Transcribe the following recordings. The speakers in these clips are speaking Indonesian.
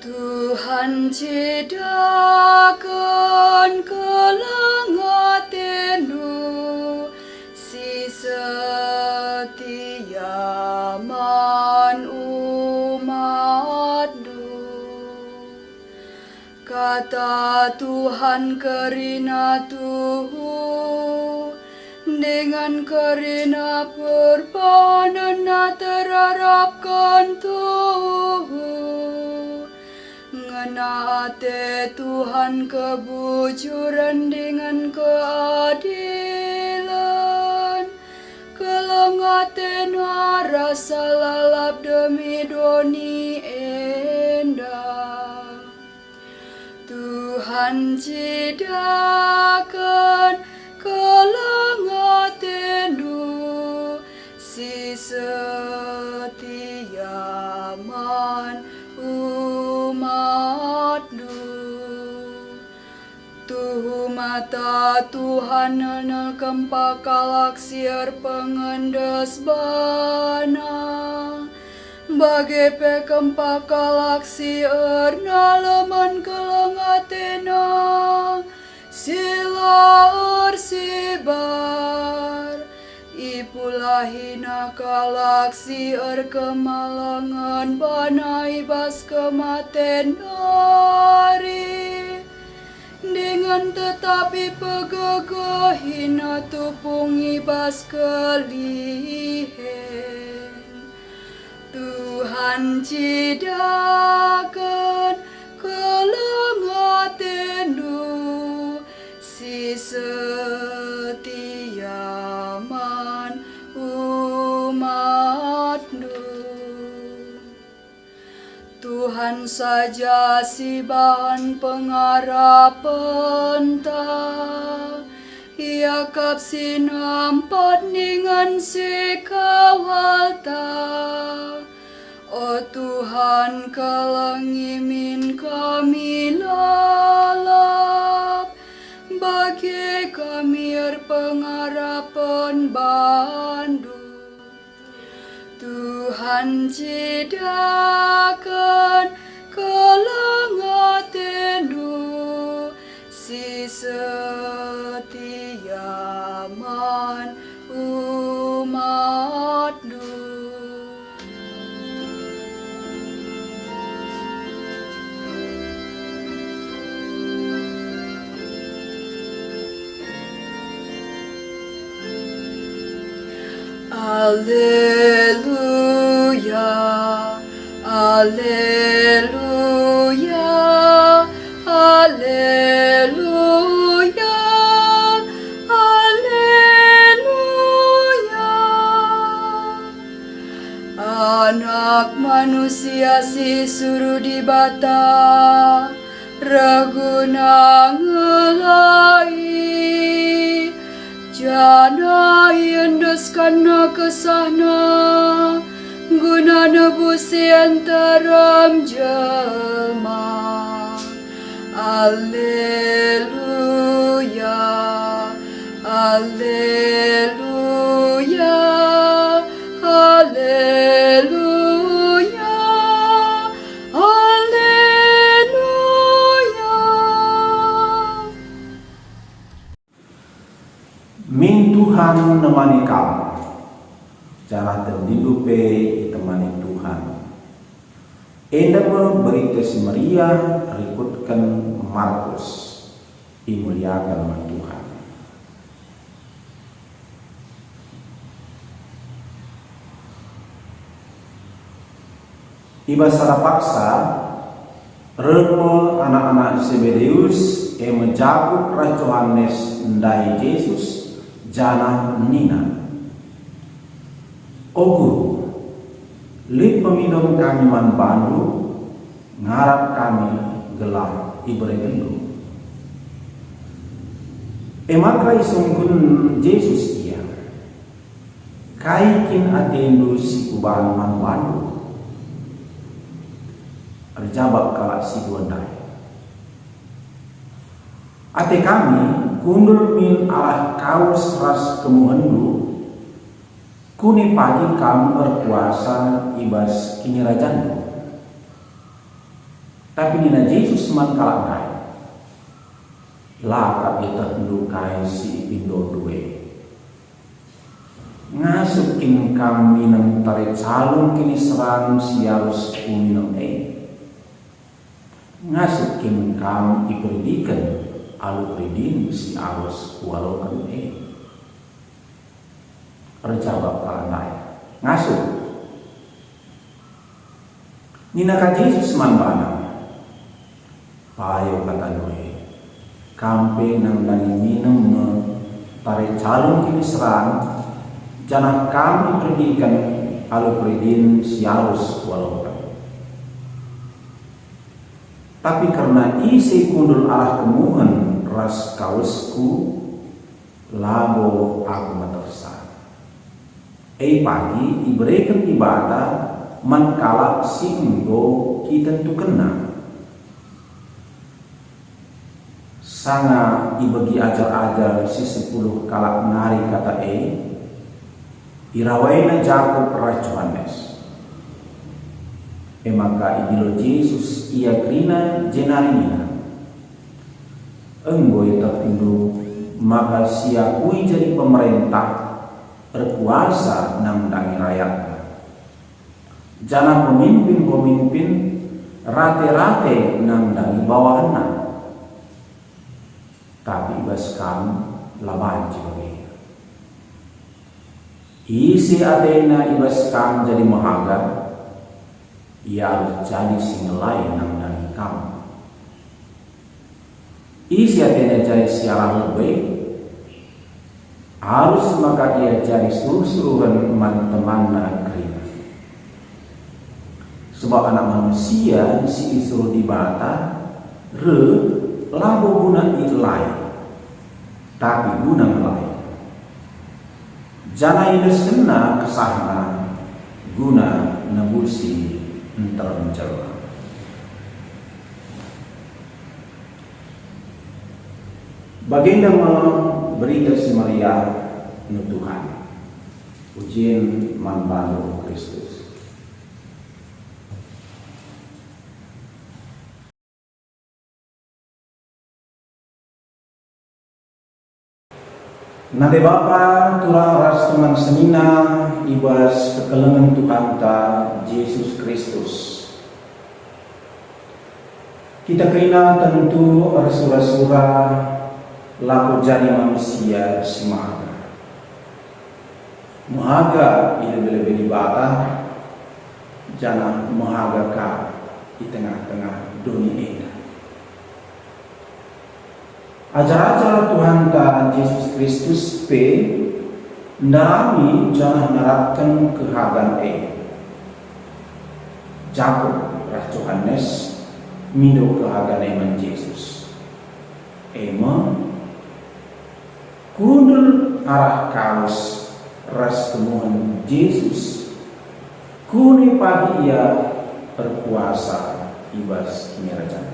Tuhan cedakan kelengatenu si setia man umatmu. Kata Tuhan kerina Tuhu, dengan kerina perbahanan terharapkan Tuhu. Ngena ate Tuhan kebujuran dengan keadilan, kelengaten rasa lalap demi doni endah. Tuhan cedakan kelengatenu si setia man umatmu. Tuhu mata Tuhan nenel kempakalak siar pengendes bana, bagai pekempakalak siar naleman kelengatena sila sibar. Ipulahina kalak siar kemalangan banai bas kematen hari, dengan tetapi pegegehina tupungi bas kelihen. Tuhan cedakan kelengatenu si setia man umatmu. Tuhan saja si bahan pengharapan ta, ia kap si nampat dengan si kawal ta. O Tuhan kelengimin kami lalap, bagi kami pengharapan bandu. Tuhan cedakan kelengatenu si setia man umatmu. Alleluia, alleluia, alleluia, alleluia. Anak manusia si suruh di bata, raguna ngelai, jana yendes kana kesahna, guna nebus antaram jemaah. Alleluia, alleluia, alleluia, alleluia. Min Tuhan nemani kamu, jangan terdidupe temani Tuhan. Endama berita si Maria ikutkan Markus, imuliakan nama Tuhan. Iba secara paksa, remo anak-anak Zebedeus menjago Raja Yohanes ndai Yesus jana nina. O Guru, Lip pemidon kami man bandu, ngarap kami gelah ibarat gendu. Emakra isungkun Yesus ia, kaikin atendu si kuban man bandu. Arjabak kalak si duandai. Ate kami kundul min arah kaus ras kemuhendu, kuni pagi kam berkuasa ibas kini rajandu. Tapi nina Yesus man kalak kai, lakap ita hendu kai si pindo duwe. Ngasukin kam minang tarik calung kini serang si harus kuminang ngasukin kam iperdikan alu kredin si arus walokan Terjawab kalanai ngasuh nina ka Yesus man bana payo kata noe kampe nang dani minum me tare calon kini serang janah kami perdikan alu kredin si arus walokan. Tapi karena isi kundul arah kemuhen ras kausku labo aku matersa. Pagi diberikan ibadah mankalak si enggo kita tu kena. Sanga ibagi ajar-ajar si 10 kalak nari kata irawaina Jakob Raja Yohanes. Maka idilo Yesus ia krina jenarinina enggo ita pindu maka siakui jadi pemerintah berkuasa nang dangi rakyatnya jangan pemimpin rate-rate nang dangi bawahanna tapi bas kam laban cibagai isi adena ibas kam jadi mahaga ia harus jadi singelai nang dari kamu. Isi atena jadi siaran lebih harus maka ia jadi suruh-suruhan teman-teman negeri. Sebab anak manusia si disuruh dibata labo guna ilai tapi guna ngelai. Jana ides kena kesahna guna nebusi entar mencoba. Baginda memberi kasih Maria Tuhan ujian manbanu Kristus. Nade Bapa turang ras teman semina ibas kekelengan Tuhan ta Yesus Kristus. Kita kena tentu rasura-sura laku jadi manusia semaga. Mahaga ini lebih dibata jangan mahaga ka di tengah-tengah dunia ini. Ajar-ajar Tuhan ta Yesus Kristus nami jangan nerapkan kehagan Jakob Raja Yohanes mindo kehagan eman Yesus kundul arah kaus ras kemuhan Yesus kuni pagi ia berkuasa ibas kimerajan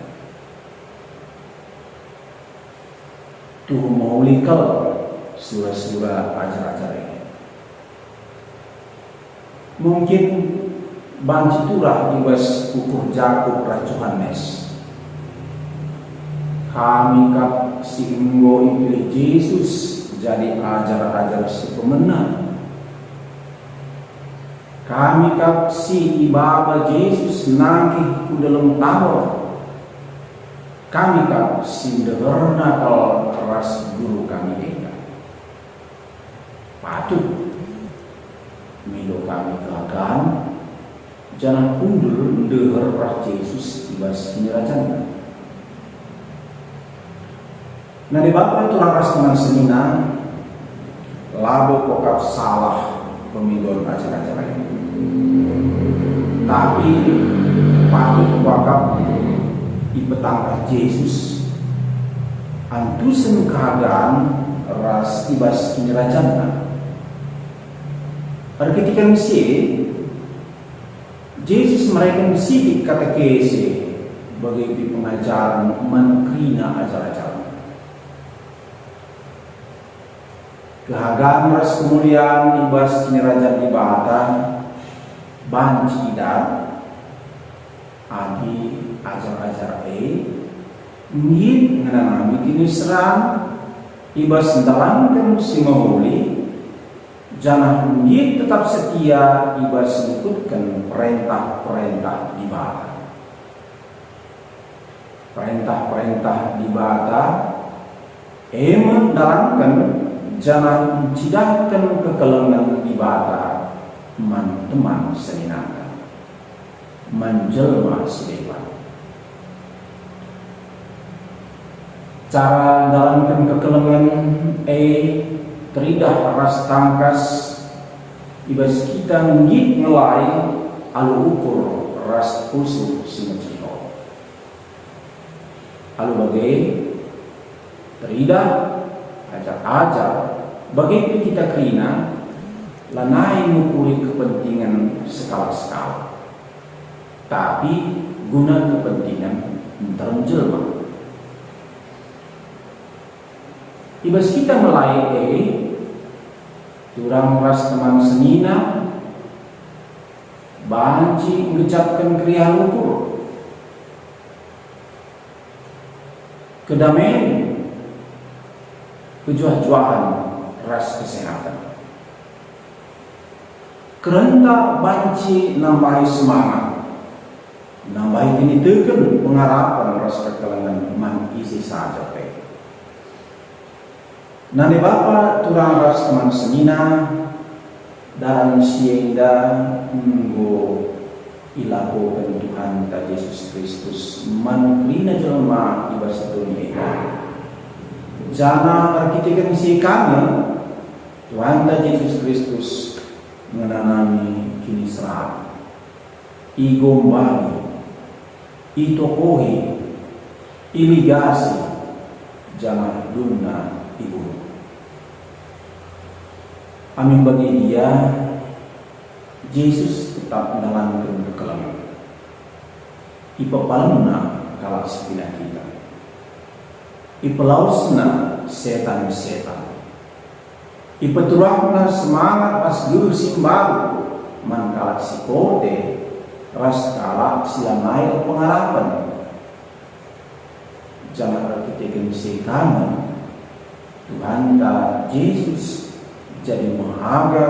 tuh maulikal surah-surah ajar-ajar ini mungkin banci turah ibas ukur Jakob Raja Yohanes kami kap si enggo ipilih Yesus jadi ajar-ajar si pemenang kami kap si ibaba Yesus nangkih ku dalam tawar kami kap si deherna kal ras guru kami eka patut milo kami gagan jangan kundur deher ras Yesus ibas penjelasan. Nah di bapa itu ras teman semina labo kokap salah pemilihan acara-acara ini Tapi patut wakaf ipetangkah Yesus antusen kehagaan ras ibas kinirajanna. Pada ketika Yesus mereka sidik kata kese bagi pengajaran menkrina ajar-ajaran. Kehagaan ras kemuliaan ibas kinirajan ibatan banci dan adi ajar-ajar ngin nganami kini serang ibas dalankan si mahuli jangan ngin tetap setia ibas ikutkan perintah-perintah ibadah. Perintah-perintah ibadah mendalankan jangan cidahkan kekelengan ibadah teman-teman seninangkan menjelma sedepan. Cara dalamkan kekelengan teridah ras tangkas ibas kita ngit ngelai alu ukur ras usuh simeciho. Alu bagai teridah ajak-ajak bagi kita kerina lanai mengukuri kepentingan skala-skala, tapi guna kepentingan terjelma. Ibas kita melai turang ras teman senina banci ngecapkan kriya ukur kedamaian kejuah-juahan ras kesehatan. Kerenta banci nambahi semangat, nambahi kini tekan pengharapan ras kekelangan man isi saja pe. Nane bapa turang ras teman senina dalam sienda minggu ilakokan Tuhan ta Yesus Kristus manlina jelma ibas dunia. Jana arkitekan si kami Tuhan ta Yesus Kristus menanami kini serang igombali itokohi iligasi jangan duna ibu. Amin bagi dia Yesus tetap mendalankan kekelangan ipapalna kalak sepina kita ipelausna setan-setan ipeturahna semangat pas geusing baru man kalak sikote ras kalak silamai pengharapan jangan kita gensikan Tuhan ta Yesus jadi mahaga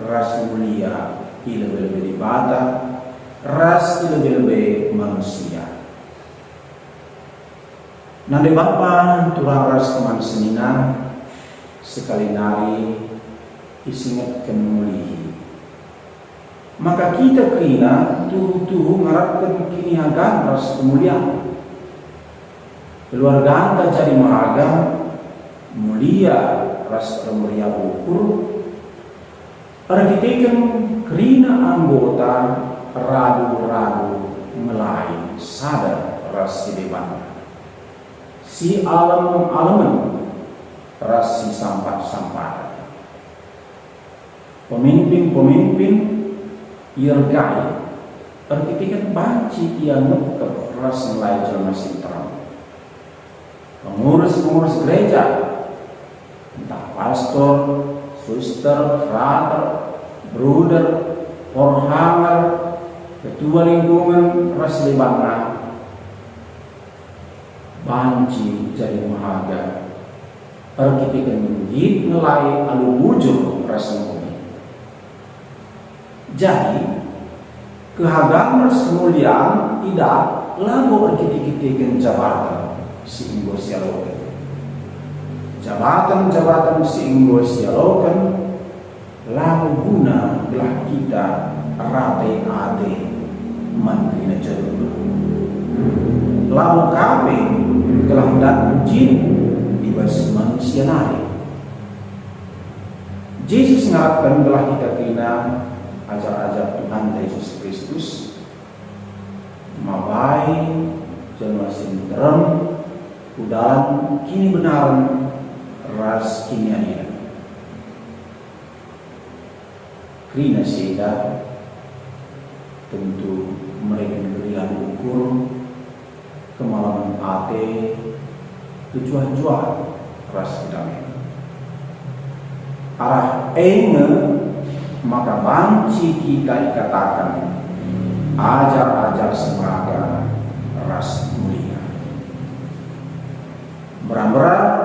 ras mulia lebih-lebih ibadah ras lebih-lebih manusia. Nande bapa turang ras teman senina sekali nari isingat kemulihi. Maka kita kerina tuhu ngarapkan kini hagan ras kemuliaan. Keluarga anda jadi mahaga mulia ras mulia ukur arkiteken kerina anggota ragu-ragu melai sadar ras si depan si alam-alaman ras si sampat-sampat pemimpin-pemimpin irgai arkiteken banci yang ngekep ras melai jelma sinterang pengurus-pengurus gereja entah pastor, suster, frater, bruder, forhanger, ketua lingkungan ras libana banci jadi mahaga arkiteken menggit ngelai alu wujud ras ngomong. Jadi kehagaan ras kemuliaan tidak lalu arkiteken jabatan si inggo sialokan jabatan si inggo sialokan lalu guna gelah kita rate ade mantrina jodoh lalu kami gelah dan ujin dibas manusia nari. Yesus mengharapkan gelah kita kena ajar-ajar Tuhan Yesus Kristus sinteram udalan kini benaran ras kini adina krina seda tentu mereka berian ukur kemalaman ate tujuan-tujuan ras damai arah enge maka banci kita ikatakan ajar-ajar semraga ras mulia. Berat-berat